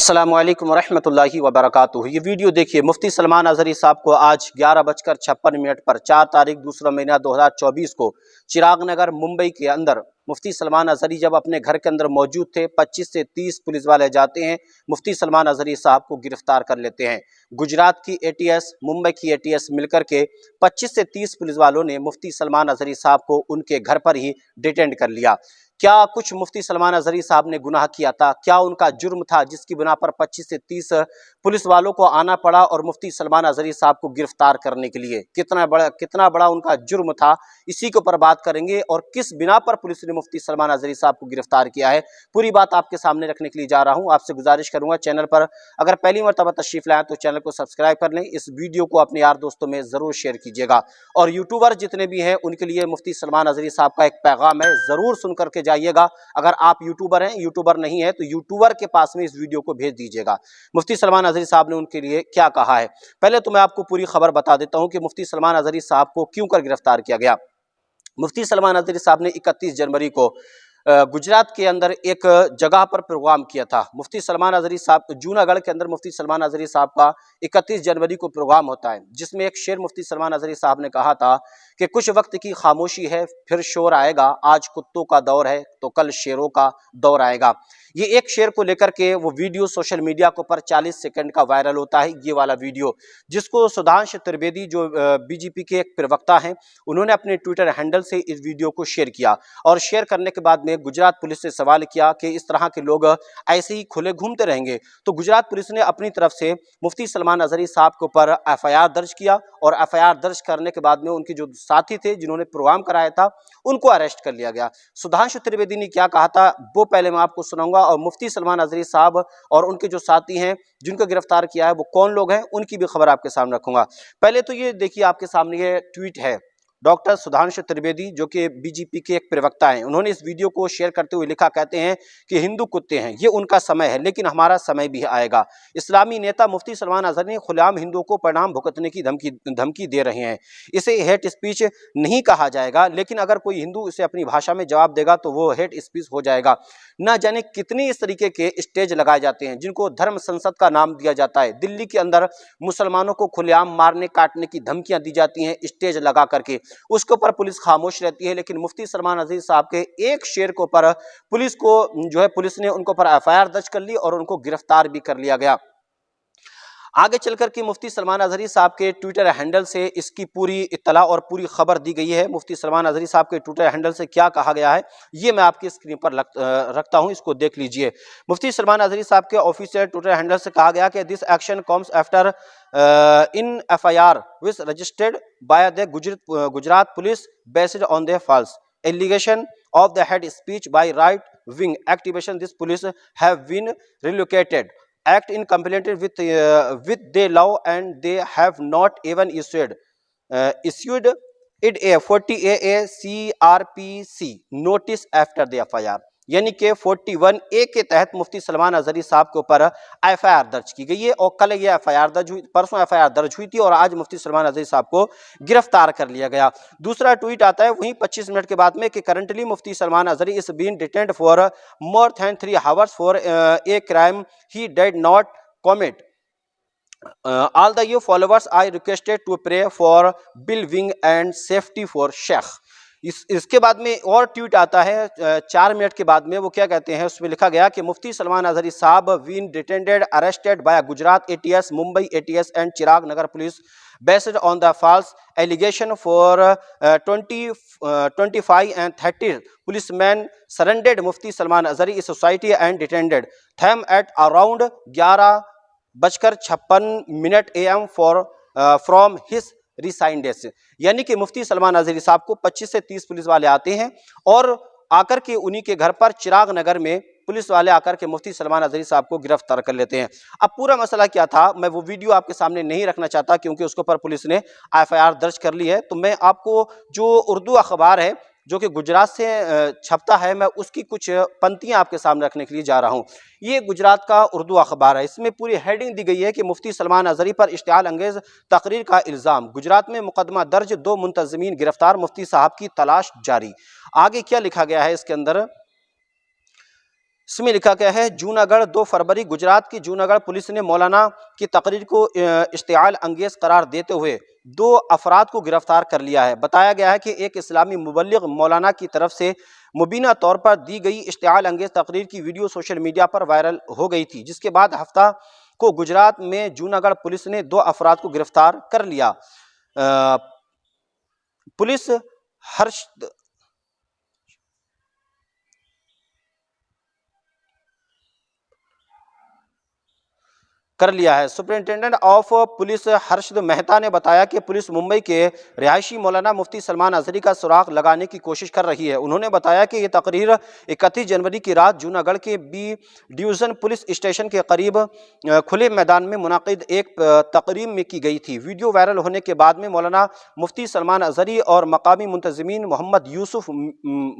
अस्सलामुअलैकुम वरहमतुल्लाहि वबरकातुहू। ये वीडियो देखिए, मुफ्ती सलमान अज़हरी साहब को आज 11:56 पर 4 तारीख दूसरा महीना 2024 को चिराग नगर मुंबई के अंदर मुफ्ती सलमान अज़हरी जब अपने घर के अंदर मौजूद थे, 25 से 30 पुलिस वाले जाते हैं, मुफ्ती सलमान अज़हरी साहब को गिरफ्तार कर लेते हैं। गुजरात की एटीएस, मुंबई की एटीएस मिलकर के 25 से 30 पुलिस वालों ने मुफ्ती सलमान अज़हरी साहब को उनके घर पर ही डिटेंड कर लिया। क्या कुछ मुफ्ती सलमान अज़हरी साहब ने गुनाह किया था? क्या उनका जुर्म था जिसकी बिना पर 25 से 30 पुलिस वालों को आना पड़ा और मुफ्ती सलमान अज़हरी साहब को गिरफ्तार करने के लिए? कितना बड़ा उनका जुर्म था, इसी के ऊपर बात करेंगे। और किस बिना पर पुलिस ने मुफ्ती सलमान अज़हरी साहब को गिरफ्तार किया है, पूरी बात आपके सामने रखने के लिए जा रहा हूं। आपसे गुजारिश करूंगा, चैनल पर अगर पहली मरतबा तशरीफ लाएं तो चैनल को सब्सक्राइब कर लें। इस वीडियो को अपने यार दोस्तों में जरूर शेयर कीजिएगा। और यूट्यूबर जितने भी हैं उनके लिए मुफ्ती सलमान अज़हरी साहब का एक पैगाम है, जरूर सुन करके जाइएगा। अगर आप यूट्यूबर हैं, यूट्यूबर नहीं है तो यूट्यूबर के पास में इस वीडियो को भेज दीजिएगा। मुफ्ती सलमान अज़हरी साहब ने उनके लिए क्या कहा है, पहले तो मैं आपको पूरी खबर बता देता हूं कि मुफ्ती सलमान अज़हरी साहब को क्यों कर गिरफ्तार किया गया। मुफ्ती सलमान अज़हरी साहब ने 31 जनवरी को गुजरात के अंदर एक जगह पर प्रोग्राम किया था। मुफ्ती सलमान अज़हरी साहब, जूनागढ़ के अंदर मुफ्ती सलमान अज़हरी साहब का 31 जनवरी को प्रोग्राम होता है, जिसमें एक शेर मुफ्ती सलमान अज़हरी साहब ने कहा था कि कुछ वक्त की खामोशी है, फिर शोर आएगा, आज कुत्तों का दौर है तो कल शेरों का दौर आएगा। ये एक शेर को लेकर के वो वीडियो सोशल मीडिया के ऊपर 40 सेकंड का वायरल होता है, ये वाला वीडियो, जिसको सुधांशु त्रिवेदी जो बीजेपी के एक प्रवक्ता हैं, उन्होंने अपने ट्विटर हैंडल से इस वीडियो को शेयर किया। और शेयर करने के बाद में गुजरात पुलिस से सवाल किया कि इस तरह के लोग ऐसे ही खुले घूमते रहेंगे, तो गुजरात पुलिस ने अपनी तरफ से मुफ्ती सलमान अज़हरी साहब के ऊपर एफआईआर दर्ज किया। और एफआईआर दर्ज करने के बाद में उनके जो साथी थे जिन्होंने प्रोग्राम कराया था, उनको अरेस्ट कर लिया गया। सुधांशु त्रिवेदी ने क्या कहा था वो पहले मैं आपको सुनाऊंगा, और मुफ्ती सलमान अज़हरी साहब और उनके जो साथी हैं जिनको गिरफ्तार किया है वो कौन लोग हैं, उनकी भी खबर आपके सामने रखूंगा। पहले तो ये देखिए, आपके सामने ये ट्वीट है, डॉक्टर सुधांशु त्रिवेदी जो कि बीजेपी के एक प्रवक्ता हैं, उन्होंने इस वीडियो को शेयर करते हुए लिखा, कहते हैं कि हिंदू कुत्ते हैं, ये उनका समय है लेकिन हमारा समय भी आएगा। इस्लामी नेता मुफ्ती सलमान अज़हरी ने खुलेआम हिंदुओं को परिणाम भुगतने की धमकी दे रहे हैं। इसे हेट स्पीच नहीं कहा जाएगा, लेकिन अगर कोई हिंदू इसे अपनी भाषा में जवाब देगा तो वो हेट स्पीच हो जाएगा। न जाने कितने इस तरीके के स्टेज लगाए जाते हैं जिनको धर्म संसद का नाम दिया जाता है। दिल्ली के अंदर मुसलमानों को खुलेआम मारने काटने की धमकियां दी जाती हैं स्टेज लगा करके, उसके ऊपर पुलिस खामोश रहती है। लेकिन मुफ्ती सलमान अज़हरी साहब के एक शेर के ऊपर पुलिस ने उनको पर एफआईआर दर्ज कर ली और उनको गिरफ्तार भी कर लिया गया। आगे चलकर के मुफ्ती सलमान अज़हरी साहब के ट्विटर हैंडल से इसकी पूरी इत्तला और पूरी खबर दी गई है। मुफ्ती सलमान अज़हरी साहब के ट्विटर हैंडल से क्या कहा गया है ये मैं आपकी स्क्रीन पर रखता हूं, इसको देख लीजिए। मुफ्ती सलमान अज़हरी साहब के ऑफिशियल ट्विटर हैंडल से कहा गया कि this action comes after in FIR which registered by the Gujarat police based on the false allegation of the hate speech by right wing activation. This police have been relocated act in compliance with the law and they have not even issued it a 40A CRPC notice after the FIR। यानी कि 41A के तहत मुफ्ती सलमान अज़हरी साहब के ऊपर FIR दर्ज की गई है। और कल ये एफआईआर दर्ज हुई, परसों एफआईआर दर्ज हुई थी और आज मुफ्ती सलमान अज़हरी साहब को गिरफ्तार कर लिया गया। दूसरा ट्वीट आता है वहीं 25 मिनट के बाद में कि currently Mufti Salman Azhari is been detained for more than 3 hours for a crime he did not commit. All the you followers I requested to pray for well-being and safety for Sheikh। इसके बाद में और ट्वीट आता है 4 मिनट के बाद में, वो क्या कहते हैं, उसमें लिखा गया कि मुफ्ती Salman Azhari Sahab been detained arrested by Gujarat ATS, Mumbai ATS and Chirag Nagar police based on the false allegation for 25 and 30 policemen surrendered Mufti Salman Azhari society and detented them at around 11:56 AM from his residence। यानी कि मुफ्ती सलमान अज़हरी साहब को 25 से 30 पुलिस वाले आते हैं और आकर के उन्हीं के घर पर चिराग नगर में पुलिस वाले आकर के मुफ्ती सलमान अज़हरी साहब को गिरफ्तार कर लेते हैं। अब पूरा मसला क्या था मैं वो वीडियो आपके सामने नहीं रखना चाहता क्योंकि उसके ऊपर पुलिस ने एफआईआर दर्ज कर ली है। तो मैं आपको जो उर्दू अखबार है जो कि गुजरात से छपता है, मैं उसकी कुछ पंक्तियां आपके सामने रखने के लिए जा रहा हूं। ये गुजरात का उर्दू अखबार है, इसमें पूरी हेडिंग दी गई है कि मुफ्ती सलमान अज़हरी पर इश्तिआल अंगेज तकरीर का इल्ज़ाम, गुजरात में मुकदमा दर्ज, 2 मुंतज़मीन गिरफ्तार, मुफ्ती साहब की तलाश जारी। आगे क्या लिखा गया है इसके अंदर, इसमें लिखा गया है जूनागढ़ 2 फरवरी गुजरात की जूनागढ़ पुलिस ने मौलाना की तकरीर को इश्तिआल अंगेज करार देते हुए 2 अफराद को गिरफ्तार कर लिया है। बताया गया है कि एक इस्लामी मुबल्लिग मौलाना की तरफ से मुबीना तौर पर दी गई इश्तिआल अंगेज तकरीर की वीडियो सोशल मीडिया पर वायरल हो गई थी, जिसके बाद हफ्ता को गुजरात में जूनागढ़ पुलिस ने 2 अफराद को गिरफ्तार कर लिया। पुलिस हर्ष कर लिया है। Superintendent of police Harshad Mehta ने बताया कि पुलिस मुंबई के रिहायशी मौलाना मुफ्ती सलमान अजहरी का सुराग लगाने की कोशिश कर रही है। उन्होंने बताया कि ये तकरीर 31 जनवरी की रात जूनागढ़ के बी डिवीज़न पुलिस स्टेशन के करीब खुले मैदान में मुनाकिद एक तकरीब में की गई थी। वीडियो वायरल होने के बाद में मौलाना मुफ्ती सलमान अजहरी और मकामी मुंतज़मीन मोहम्मद यूसुफ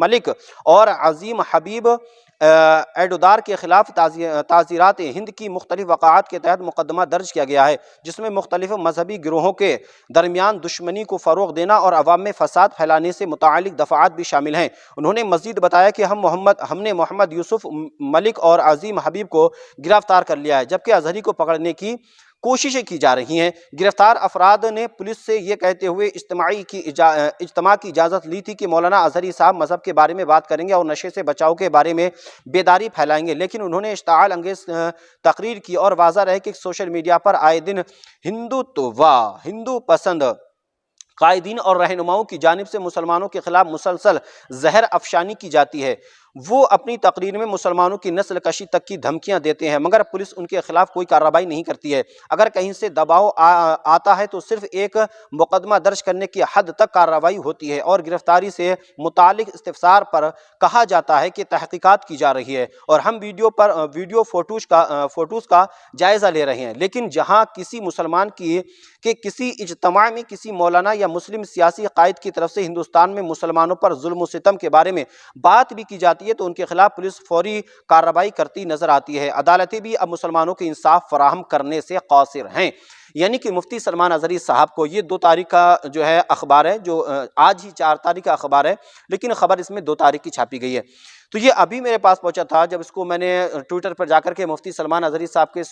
मलिक और अजीम हबीब एडोदार के खिलाफ ताज़ीरात हिंद की मुख्तलिफ वक़ाआत के तहत मुकदमा दर्ज किया गया है, जिसमें मुख्तलिफ मजहबी गिरोहों के दरमियान दुश्मनी को फ़रोग़ देना और अवाम में फ़साद फैलाने से मुतालिक दफ़ात भी शामिल हैं। उन्होंने मज़ीद बताया कि हमने मोहम्मद यूसुफ मलिक और अजीम हबीब को गिरफ्तार कर लिया है, जबकि अजहरी को पकड़ने की कोशिशें की जा रही हैं। गिरफ्तार अफराद ने पुलिस से ये कहते हुए इज्तिमा की इजाज़त ली थी कि मौलाना अजहरी साहब मज़हब के बारे में बात करेंगे और नशे से बचाव के बारे में बेदारी फैलाएंगे, लेकिन उन्होंने इश्तिआल अंगेज तकरीर की और वाज़ा रहे कि सोशल मीडिया पर आए दिन हिंदुत्व व हिंदू पसंद कायदीन और रहनुमाओं की जानिब से मुसलमानों के खिलाफ मुसलसल जहर अफशानी की जाती है। वो अपनी तकरीर में मुसलमानों की नस्ल कशी तक की धमकियां देते हैं, मगर पुलिस उनके खिलाफ कोई कार्रवाई नहीं करती है। अगर कहीं से दबाव आता है तो सिर्फ एक मुकदमा दर्ज करने की हद तक कार्रवाई होती है और गिरफ्तारी से मुतालिक इस्तिफसार पर कहा जाता है कि तहकीकात की जा रही है और हम वीडियो फोटोज़ का जायज़ा ले रहे हैं। लेकिन जहाँ किसी मुसलमान के किसी इज्तिमा में किसी मौलाना या मुस्लिम सियासी कायद की तरफ से हिंदुस्तान में मुसलमानों पर जुल्म सितम के बारे में बात भी की जाती है तो उनके खिलाफ पुलिस फौरी कार्रवाई करती नजर आती है। अदालतें भी अब मुसलमानों को इंसाफ फराहम करने से कासिर हैं। यानी कि मुफ्ती सलमान अजहरी साहब को ये 2 तारीख का जो है अखबार है, जो आज ही 4 तारीख का अखबार है, लेकिन खबर इसमें 2 तारीख की छापी गई है। तो ये अभी मेरे पास पहुंचा था, जब इसको मैंने ट्विटर पर जाकर के मुफ्ती सलमान अजहरी साहब के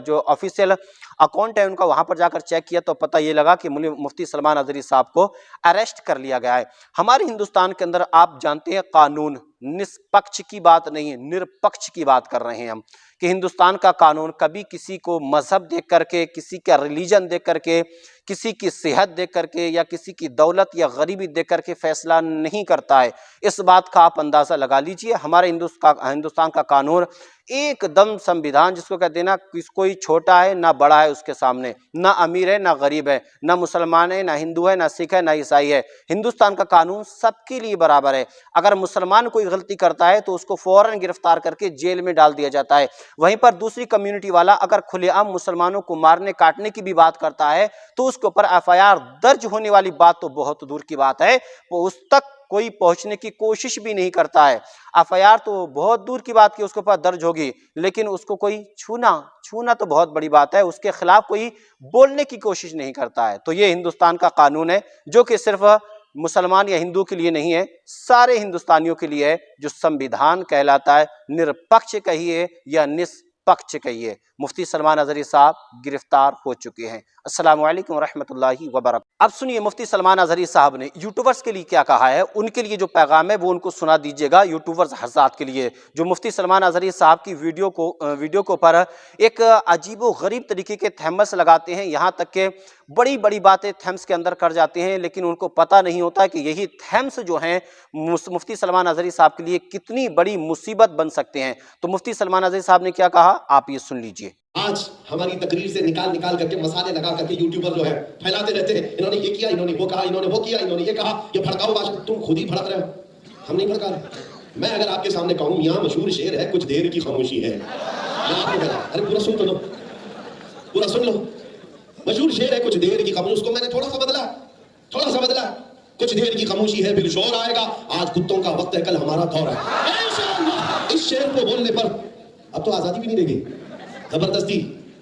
जो ऑफिशियल अकाउंट है उनका वहां पर जाकर चेक किया तो पता ये लगा कि मुफ्ती सलमान अजहरी साहब को अरेस्ट कर लिया गया है। हमारे हिंदुस्तान के अंदर आप जानते हैं कानून निष्पक्ष की बात नहीं है, निरपक्ष की बात कर रहे हैं हम, कि हिंदुस्तान का कानून कभी किसी को मजहब देख करके, किसी का रिलीजन देख करके, किसी की सेहत देख करके या किसी की दौलत या गरीबी देख करके फैसला नहीं करता है। इस बात का आप अंदाज़ा लगा लीजिए। हमारे हिंदुस्तान का कानून एकदम संविधान जिसको कहते हैं ना, कोई छोटा है ना बड़ा है उसके सामने, ना अमीर है ना गरीब है, ना मुसलमान है ना हिंदू है ना सिख है ना ईसाई है। हिंदुस्तान का कानून सबके लिए बराबर है। अगर मुसलमान कोई गलती करता है तो उसको फौरन गिरफ्तार करके जेल में डाल दिया जाता है। वहीं पर दूसरी कम्युनिटी वाला अगर खुलेआम मुसलमानों को मारने काटने की भी बात करता है तो उसके ऊपर एफआईआर दर्ज होने वाली बात तो बहुत दूर की बात है, वो उस तक कोई पहुंचने की कोशिश भी नहीं करता है। एफआईआर तो बहुत दूर की बात की उसके ऊपर दर्ज होगी, लेकिन उसको कोई छूना तो बहुत बड़ी बात है, उसके खिलाफ कोई बोलने की कोशिश नहीं करता है। तो ये हिंदुस्तान का कानून है जो कि सिर्फ मुसलमान या हिंदू के लिए नहीं है, सारे हिंदुस्तानियों के लिए है, जो संविधान कहलाता है। निरपक्ष कहिए या निष्पक्ष कहिए, मुफ्ती सलमान अजहरी साहब गिरफ्तार हो चुके हैं। अस्सलामु अलैकुम रहमतुल्लाहि व बरकातहू। अब सुनिए मुफ्ती सलमान अजहरी साहब ने यूट्यूबर्स के लिए क्या कहा है, उनके लिए जो पैगाम है वो उनको सुना दीजिएगा यूट्यूबर्स हज़रात के लिए, जो मुफ्ती सलमान अजहरी साहब की वीडियो को पर एक अजीबो गरीब तरीके के थैम्स लगाते हैं, यहाँ तक के बड़ी बड़ी बातें थैम्स के अंदर कर जाते हैं, लेकिन उनको पता नहीं होता कि यही थैम्स जो हैं मुफ्ती सलमान अजहरी साहब के लिए कितनी बड़ी मुसीबत बन सकते हैं। तो मुफ्ती सलमान अजहरी साहब ने क्या कहा, आप ये सुन लीजिए। आज हमारी तकरीर से निकाल करके मसाले लगा करके यूट्यूबर जो है फैलाते रहते हैं, इन्होंने ये किया, इन्होंने वो कहा, इन्होंने वो किया, इन्होंने ये कहा, ये भड़काऊ भाषण। तुम खुद ही भड़क रहे हो, हम नहीं भड़का रहे। मैं अगर आपके सामने कहूं यहाँ मशहूर शेर है, कुछ देर की खामोशी है, अरे पूरा सुन तो लो, पूरा सुन लो। मशहूर शेर है कुछ देर की खामोशी, उसको मैंने थोड़ा सा बदला, कुछ देर की खामोशी है फिर शोर आएगा, आज कुत्तों का वक्त है कल हमारा दौर है। इस शेर को बोलने पर अब तो आजादी भी नहीं रहेगी। जबरदस्ती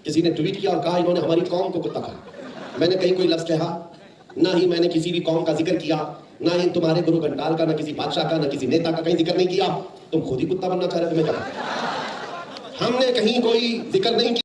किसी ने ट्वीट किया और कहा इन्होंने हमारी कौम को कुत्ता कहा। मैंने कहीं कोई लफ्ज कहा, ना ही मैंने किसी भी कौम का जिक्र किया, ना ही तुम्हारे गुरु घंटाल का, ना किसी बादशाह का, ना किसी नेता का कहीं जिक्र नहीं किया। तुम खुद ही कुत्ता बनना चाह रहे थे। मैं क्या, हमने कहीं कोई जिक्र नहीं किया।